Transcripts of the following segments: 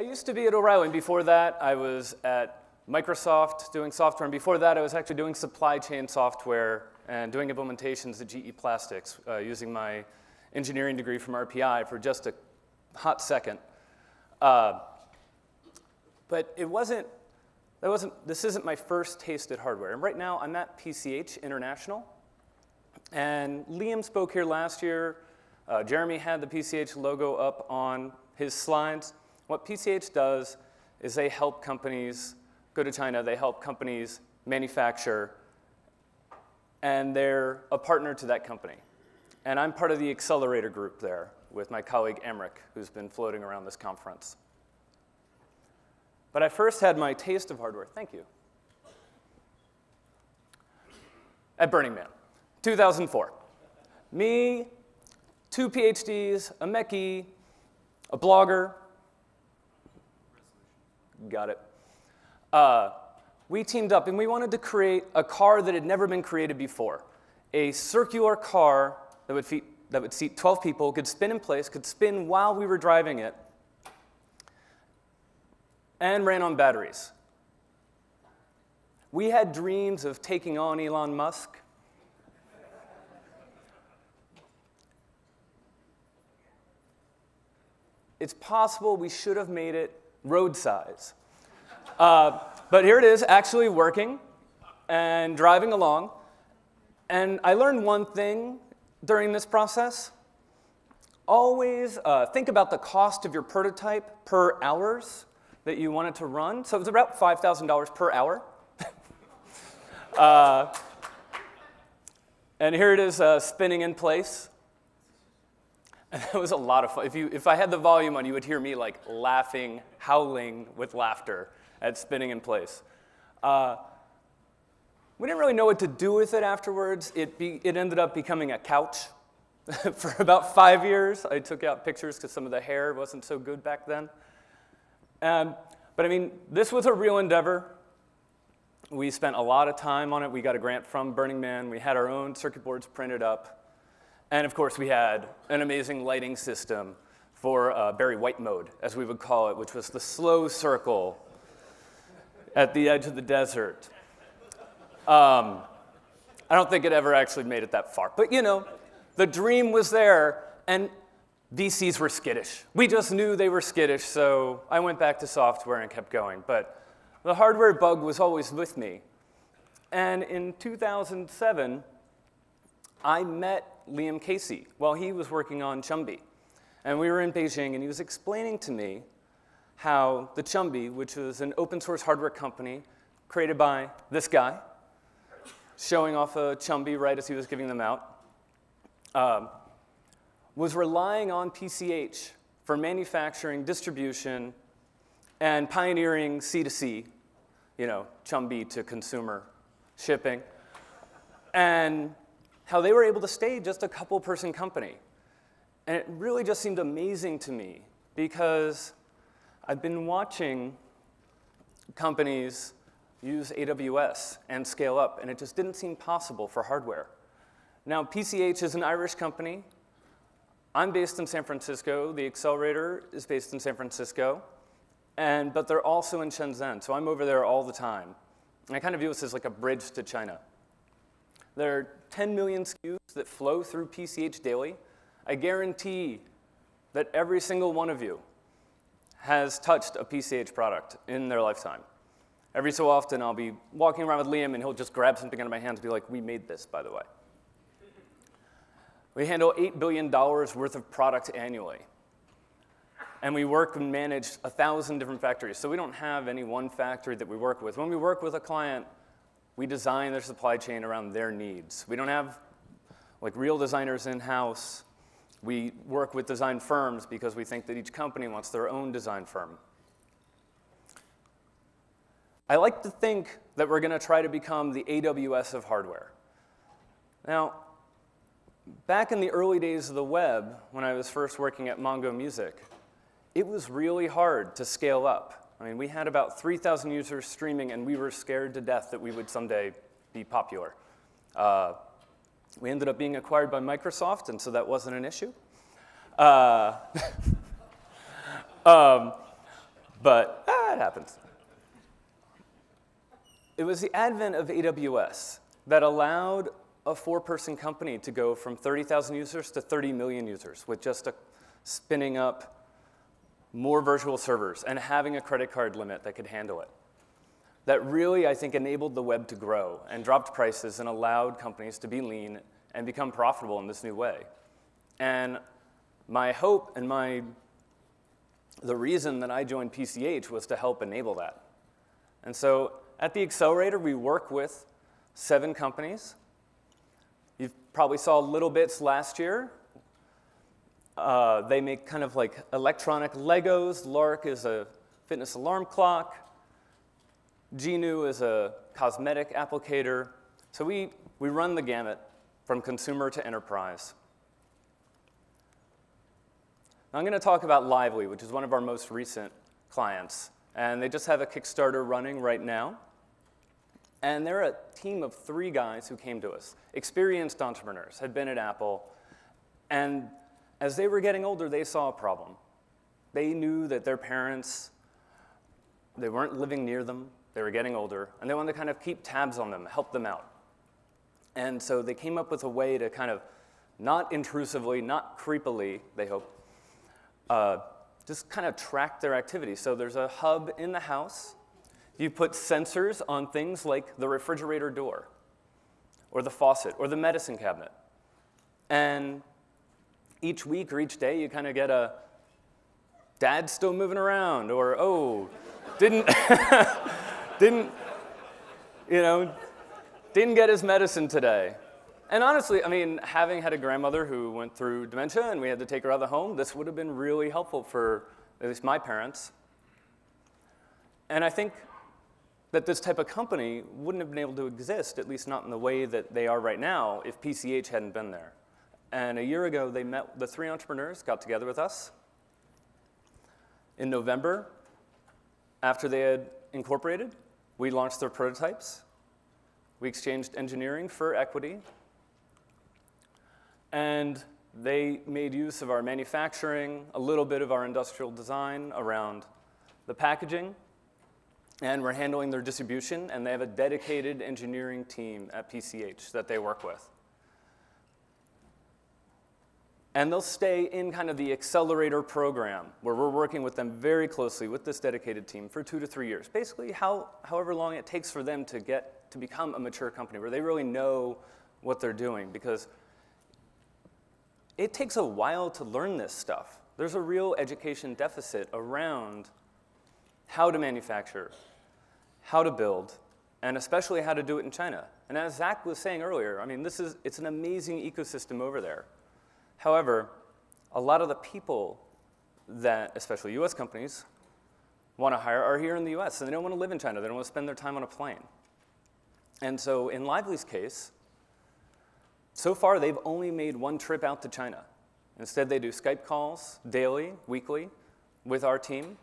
used to be at O'Reilly, and before that, I was at Microsoft doing software, and before that, I was actually doing supply chain software and doing implementations at GE Plastics using my engineering degree from RPI for just a hot second. But this isn't my first taste at hardware. And right now, I'm at PCH International. And Liam spoke here last year. Jeremy had the PCH logo up on his slides. What PCH does is they help companies go to China. They help companies manufacture. And they're a partner to that company. And I'm part of the accelerator group there with my colleague Emmerich, who's been floating around this conference. But I first had my taste of hardware, thank you, at Burning Man, 2004. Me, 2 PhDs, a Mechie, a blogger. Got it. We teamed up, and we wanted to create a car that had never been created before. A circular car that would seat 12 people, could spin in place, could spin while we were driving it, and ran on batteries. We had dreams of taking on Elon Musk. It's possible we should have made it road size. But here it is, actually working and driving along. And I learned one thing during this process. Always think about the cost of your prototype per hours that you want it to run. So it was about $5,000 per hour. And here it is spinning in place. And that was a lot of fun. If I had the volume on, you would hear me like laughing, howling with laughter at spinning in place. We didn't really know what to do with it afterwards. It ended up becoming a couch. For about 5 years, I took out pictures because some of the hair wasn't so good back then. But I mean, this was a real endeavor. We spent a lot of time on it. We got a grant from Burning Man. We had our own circuit boards printed up. And of course, we had an amazing lighting system for Barry White mode, as we would call it, which was the slow circle at the edge of the desert. I don't think it ever actually made it that far. But you know, the dream was there, and VCs were skittish. We just knew they were skittish, so I went back to software and kept going. But the hardware bug was always with me. And in 2007, I met Liam Casey while he was working on Chumby. And we were in Beijing, and he was explaining to me how the Chumby, which was an open source hardware company created by this guy, showing off a Chumby right as he was giving them out, was relying on PCH for manufacturing, distribution, and pioneering C2C, you know, Chumby to consumer shipping, and how they were able to stay just a couple-person company. And it really just seemed amazing to me because I've been watching companies use AWS and scale up, and it just didn't seem possible for hardware. Now, PCH is an Irish company. I'm based in San Francisco. The accelerator is based in San Francisco. But they're also in Shenzhen, so I'm over there all the time. And I kind of view this as like a bridge to China. There are 10 million SKUs that flow through PCH daily. I guarantee that every single one of you has touched a PCH product in their lifetime. Every so often, I'll be walking around with Liam, and he'll just grab something out of my hands and be like, "We made this, by the way." We handle $8 billion worth of product annually. And we work and manage 1,000 different factories. So we don't have any one factory that we work with. When we work with a client, we design their supply chain around their needs. We don't have like real designers in-house. We work with design firms because we think that each company wants their own design firm. I like to think that we're going to try to become the AWS of hardware. Now, back in the early days of the web, when I was first working at Mongo Music, it was really hard to scale up. I mean, we had about 3,000 users streaming, and we were scared to death that we would someday be popular. We ended up being acquired by Microsoft, and so that wasn't an issue. But it happens. It was the advent of AWS that allowed a 4-person company to go from 30,000 users to 30 million users with just spinning up more virtual servers and having a credit card limit that could handle it. That really, I think, enabled the web to grow and dropped prices and allowed companies to be lean and become profitable in this new way. And my hope and the reason that I joined PCH was to help enable that. And so at the Accelerator, we work with 7 companies. You probably saw little bits last year. They make kind of like electronic Legos. Lark is a fitness alarm clock. Genu is a cosmetic applicator. So we run the gamut from consumer to enterprise. Now I'm going to talk about Lively, which is one of our most recent clients. And they just have a Kickstarter running right now. And they're a team of 3 guys who came to us, experienced entrepreneurs, had been at Apple. And as they were getting older, they saw a problem. They knew that their parents, they weren't living near them. They were getting older. And they wanted to kind of keep tabs on them, help them out. And so they came up with a way to kind of, not intrusively, not creepily, they hope, just kind of track their activity. So there's a hub in the house. You put sensors on things like the refrigerator door, or the faucet, or the medicine cabinet. And each week or each day, you kind of get a, Dad's still moving around, or, oh, didn't get his medicine today. And honestly, I mean, having had a grandmother who went through dementia and we had to take her out of the home, this would have been really helpful for at least my parents. And I think that this type of company wouldn't have been able to exist, at least not in the way that they are right now, if PCH hadn't been there. And a year ago, the 3 entrepreneurs got together with us in November. After they had incorporated, we launched their prototypes. We exchanged engineering for equity. And they made use of our manufacturing, a little bit of our industrial design around the packaging, and we're handling their distribution, and they have a dedicated engineering team at PCH that they work with. And they'll stay in kind of the accelerator program, where we're working with them very closely with this dedicated team for 2 to 3 years. Basically, however long it takes for them to become a mature company, where they really know what they're doing, because it takes a while to learn this stuff. There's a real education deficit around how to manufacture, how to build, and especially how to do it in China. And as Zach was saying earlier, I mean, it's an amazing ecosystem over there. However, a lot of the people that, especially US companies, want to hire are here in the US, and they don't want to live in China. They don't want to spend their time on a plane. And so in Lively's case, so far they've only made 1 trip out to China. Instead, they do Skype calls daily, weekly, with our team.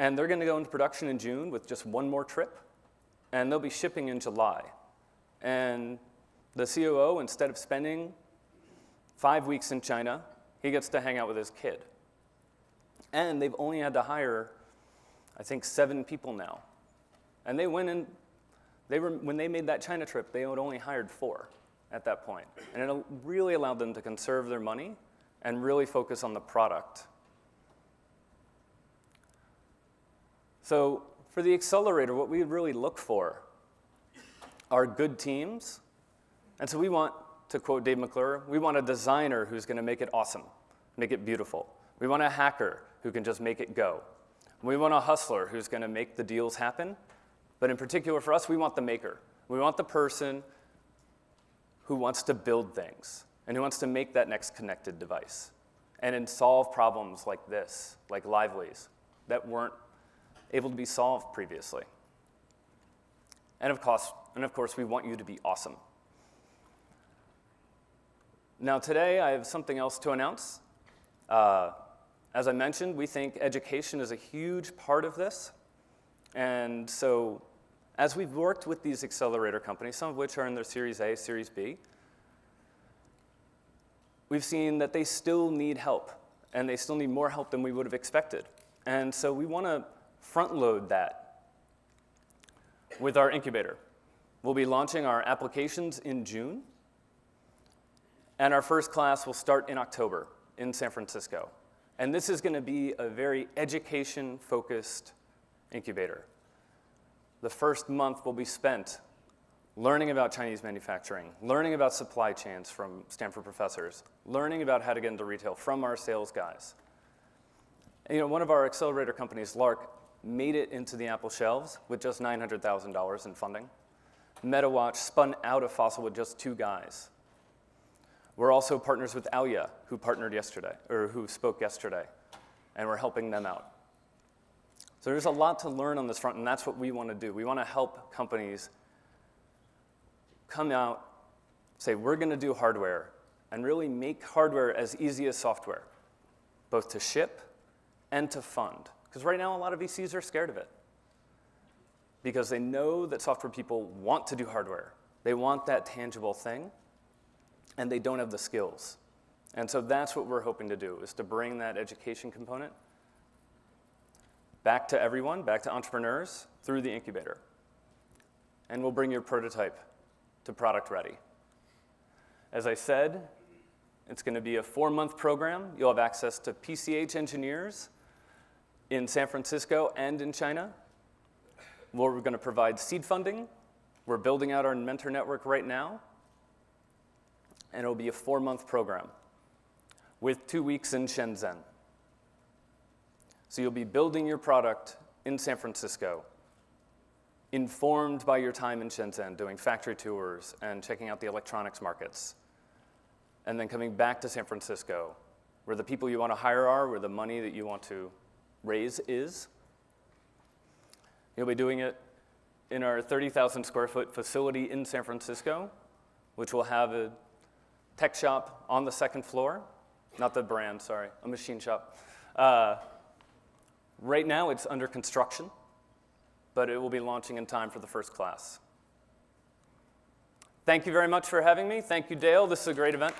And they're going to go into production in June with just 1 more trip, and they'll be shipping in July. And the COO, instead of spending 5 weeks in China, he gets to hang out with his kid. And they've only had to hire, I think, 7 people now. And they went in, when they made that China trip, they had only hired 4 at that point. And it really allowed them to conserve their money and really focus on the product. So for the accelerator, what we really look for are good teams. And so we want, to quote Dave McClure, we want a designer who's going to make it awesome, make it beautiful. We want a hacker who can just make it go. We want a hustler who's going to make the deals happen. But in particular for us, we want the maker. We want the person who wants to build things and who wants to make that next connected device and solve problems like this, like Lively's, that weren't able to be solved previously. And of course, we want you to be awesome. Now today, I have something else to announce. As I mentioned, we think education is a huge part of this. And so as we've worked with these accelerator companies, some of which are in their Series A, Series B, we've seen that they still need help, and they still need more help than we would have expected. And so we want to front load that with our incubator. We'll be launching our applications in June, and our first class will start in October in San Francisco. And this is going to be a very education-focused incubator. The first month will be spent learning about Chinese manufacturing, learning about supply chains from Stanford professors, learning about how to get into retail from our sales guys. And, one of our accelerator companies, Lark, made it into the Apple shelves with just $900,000 in funding. MetaWatch spun out of Fossil with just 2 guys. We're also partners with Aoya, who spoke yesterday, and we're helping them out. So there's a lot to learn on this front, and that's what we want to do. We want to help companies come out, say, we're going to do hardware, and really make hardware as easy as software, both to ship and to fund. Because right now, a lot of VCs are scared of it, because they know that software people want to do hardware. They want that tangible thing, and they don't have the skills. And so that's what we're hoping to do, is to bring that education component back to everyone, back to entrepreneurs, through the incubator. And we'll bring your prototype to product ready. As I said, it's going to be a 4-month program. You'll have access to PCH engineers in San Francisco and in China. We're going to provide seed funding. We're building out our mentor network right now. And it'll be a 4-month program with 2 weeks in Shenzhen. So you'll be building your product in San Francisco, informed by your time in Shenzhen, doing factory tours and checking out the electronics markets, and then coming back to San Francisco, where the people you want to hire are, where the money that you want to raise is. You'll be doing it in our 30,000 square foot facility in San Francisco, which will have a tech shop on the 2nd floor. Not the brand, sorry, a machine shop. Right now, it's under construction, but it will be launching in time for the first class. Thank you very much for having me. Thank you, Dale. This is a great event.